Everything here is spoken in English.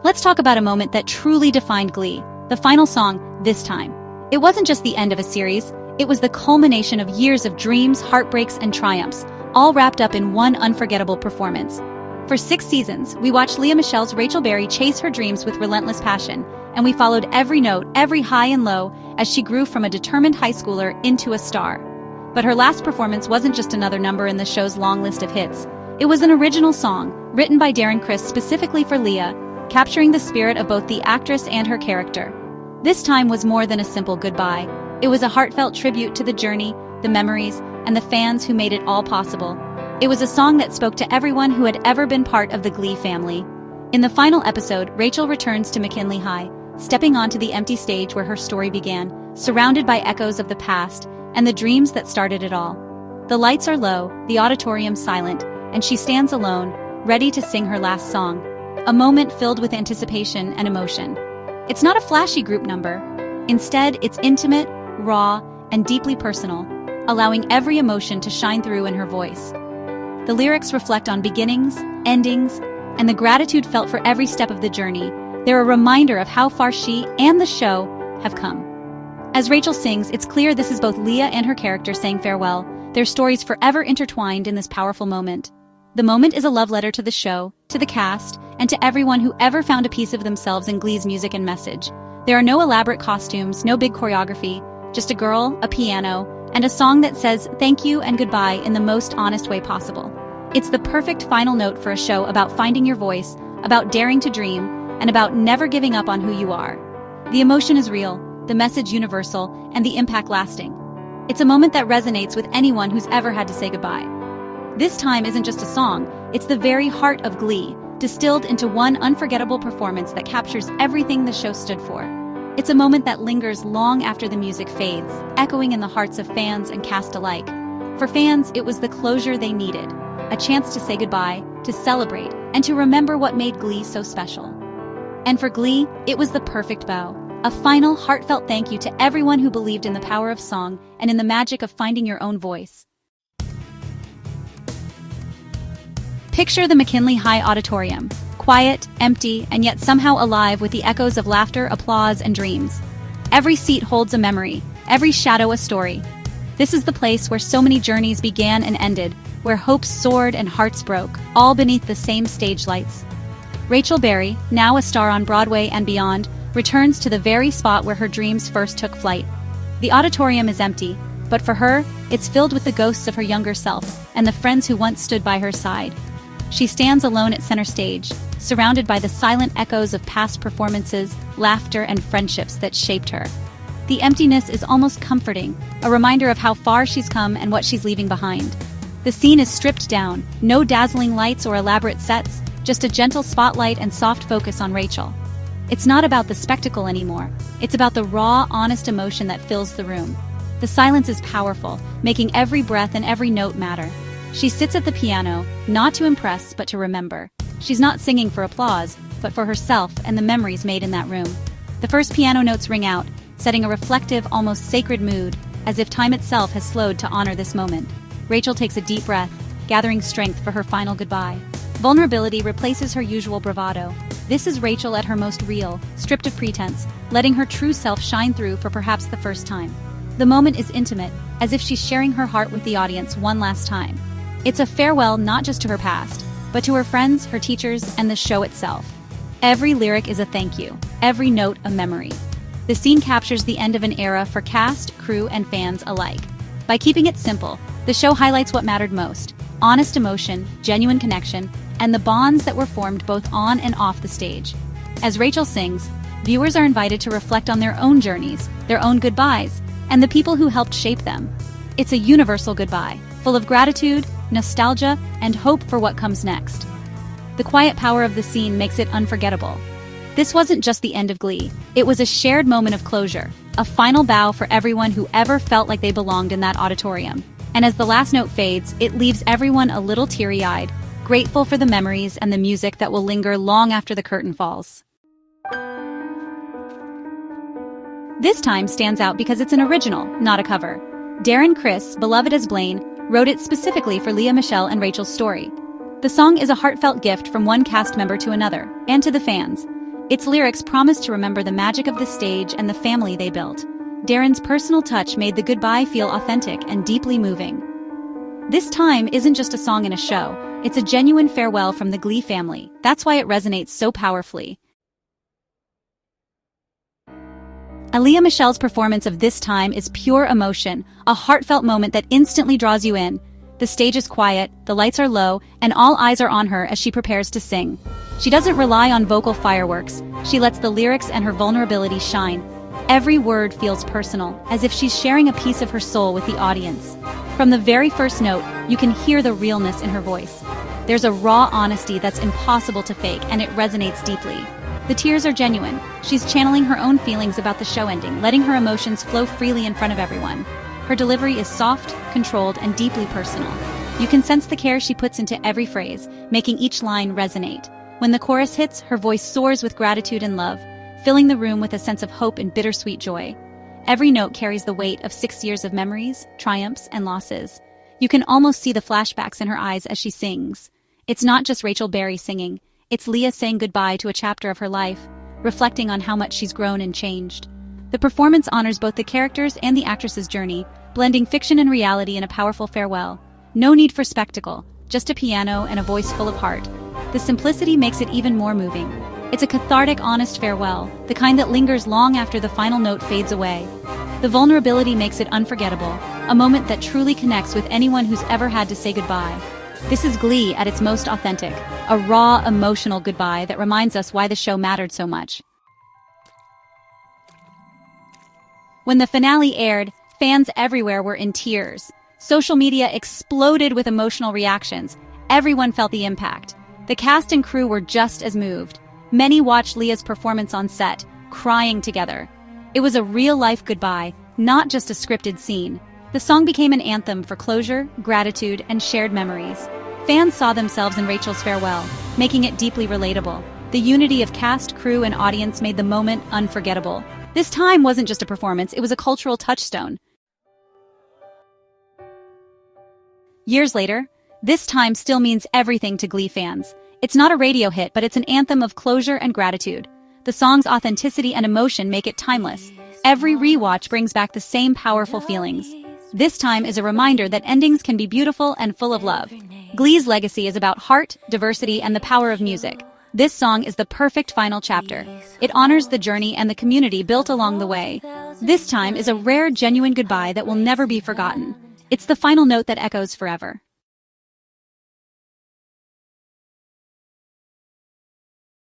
Let's talk about a moment that truly defined Glee, the final song, This Time. It wasn't just the end of a series, it was the culmination of years of dreams, heartbreaks, and triumphs, all wrapped up in one unforgettable performance. For 6 seasons, we watched Lea Michele's Rachel Berry chase her dreams with relentless passion, and we followed every note, every high and low, as she grew from a determined high schooler into a star. But her last performance wasn't just another number in the show's long list of hits. It was an original song, written by Darren Criss specifically for Lea, capturing the spirit of both the actress and her character. This time was more than a simple goodbye. It was a heartfelt tribute to the journey, the memories, and the fans who made it all possible. It was a song that spoke to everyone who had ever been part of the Glee family. In the final episode, Rachel returns to McKinley High, stepping onto the empty stage where her story began, surrounded by echoes of the past and the dreams that started it all. The lights are low, the auditorium silent, and she stands alone, ready to sing her last song. A moment filled with anticipation and emotion. It's not a flashy group number. Instead, it's intimate, raw, and deeply personal, allowing every emotion to shine through in her voice. The lyrics reflect on beginnings, endings, and the gratitude felt for every step of the journey. They're a reminder of how far she and the show have come. As Rachel sings, it's clear this is both Lea and her character saying farewell, their stories forever intertwined in this powerful moment. The moment is a love letter to the show, to the cast, and to everyone who ever found a piece of themselves in Glee's music and message. There are no elaborate costumes, no big choreography, just a girl, a piano, and a song that says thank you and goodbye in the most honest way possible. It's the perfect final note for a show about finding your voice, about daring to dream, and about never giving up on who you are. The emotion is real, the message universal, and the impact lasting. It's a moment that resonates with anyone who's ever had to say goodbye. This time isn't just a song, it's the very heart of Glee, distilled into one unforgettable performance that captures everything the show stood for. It's a moment that lingers long after the music fades, echoing in the hearts of fans and cast alike. For fans, it was the closure they needed, a chance to say goodbye, to celebrate, and to remember what made Glee so special. And for Glee, it was the perfect bow, a final, heartfelt thank you to everyone who believed in the power of song and in the magic of finding your own voice. Picture the McKinley High Auditorium, quiet, empty, and yet somehow alive with the echoes of laughter, applause, and dreams. Every seat holds a memory, every shadow a story. This is the place where so many journeys began and ended, where hopes soared and hearts broke, all beneath the same stage lights. Rachel Berry, now a star on Broadway and beyond, returns to the very spot where her dreams first took flight. The auditorium is empty, but for her, it's filled with the ghosts of her younger self and the friends who once stood by her side. She stands alone at center stage, surrounded by the silent echoes of past performances, laughter, and friendships that shaped her. The emptiness is almost comforting, a reminder of how far she's come and what she's leaving behind. The scene is stripped down, no dazzling lights or elaborate sets, just a gentle spotlight and soft focus on Rachel. It's not about the spectacle anymore, it's about the raw, honest emotion that fills the room. The silence is powerful, making every breath and every note matter. She sits at the piano, not to impress, but to remember. She's not singing for applause, but for herself and the memories made in that room. The first piano notes ring out, setting a reflective, almost sacred mood, as if time itself has slowed to honor this moment. Rachel takes a deep breath, gathering strength for her final goodbye. Vulnerability replaces her usual bravado. This is Rachel at her most real, stripped of pretense, letting her true self shine through for perhaps the first time. The moment is intimate, as if she's sharing her heart with the audience one last time. It's a farewell not just to her past, but to her friends, her teachers, and the show itself. Every lyric is a thank you, every note a memory. The scene captures the end of an era for cast, crew, and fans alike. By keeping it simple, the show highlights what mattered most: honest emotion, genuine connection, and the bonds that were formed both on and off the stage. As Rachel sings, viewers are invited to reflect on their own journeys, their own goodbyes, and the people who helped shape them. It's a universal goodbye, full of gratitude, nostalgia, and hope for what comes next. The quiet power of the scene makes it unforgettable. This wasn't just the end of Glee, it was a shared moment of closure, a final bow for everyone who ever felt like they belonged in that auditorium. And as the last note fades, it leaves everyone a little teary-eyed, grateful for the memories and the music that will linger long after the curtain falls. This time stands out because it's an original, not a cover. Darren Criss, beloved as Blaine, wrote it specifically for Lea Michele and Rachel's story. The song is a heartfelt gift from one cast member to another, and to the fans. Its lyrics promise to remember the magic of the stage and the family they built. Darren's personal touch made the goodbye feel authentic and deeply moving. This time isn't just a song in a show, it's a genuine farewell from the Glee family. That's why it resonates so powerfully. Lea Michele's performance of This Time is pure emotion, a heartfelt moment that instantly draws you in. The stage is quiet, the lights are low, and all eyes are on her as she prepares to sing. She doesn't rely on vocal fireworks, she lets the lyrics and her vulnerability shine. Every word feels personal, as if she's sharing a piece of her soul with the audience. From the very first note, you can hear the realness in her voice. There's a raw honesty that's impossible to fake, and it resonates deeply. The tears are genuine. She's channeling her own feelings about the show ending, letting her emotions flow freely in front of everyone. Her delivery is soft, controlled, and deeply personal. You can sense the care she puts into every phrase, making each line resonate. When the chorus hits, her voice soars with gratitude and love, filling the room with a sense of hope and bittersweet joy. Every note carries the weight of 6 years of memories, triumphs, and losses. You can almost see the flashbacks in her eyes as she sings. It's not just Rachel Berry singing, it's Lea saying goodbye to a chapter of her life, reflecting on how much she's grown and changed. The performance honors both the characters and the actress's journey, blending fiction and reality in a powerful farewell. No need for spectacle, just a piano and a voice full of heart. The simplicity makes it even more moving. It's a cathartic, honest farewell, the kind that lingers long after the final note fades away. The vulnerability makes it unforgettable, a moment that truly connects with anyone who's ever had to say goodbye. This is Glee at its most authentic, a raw, emotional goodbye that reminds us why the show mattered so much. When the finale aired, fans everywhere were in tears. Social media exploded with emotional reactions. Everyone felt the impact. The cast and crew were just as moved. Many watched Lea's performance on set, crying together. It was a real-life goodbye, not just a scripted scene. The song became an anthem for closure, gratitude, and shared memories. Fans saw themselves in Rachel's farewell, making it deeply relatable. The unity of cast, crew, and audience made the moment unforgettable. This time wasn't just a performance, it was a cultural touchstone. Years later, This Time still means everything to Glee fans. It's not a radio hit, but it's an anthem of closure and gratitude. The song's authenticity and emotion make it timeless. Every rewatch brings back the same powerful feelings. This Time is a reminder that endings can be beautiful and full of love. Glee's legacy is about heart, diversity, and the power of music. This song is the perfect final chapter. It honors the journey and the community built along the way. This Time is a rare, genuine goodbye that will never be forgotten. It's the final note that echoes forever.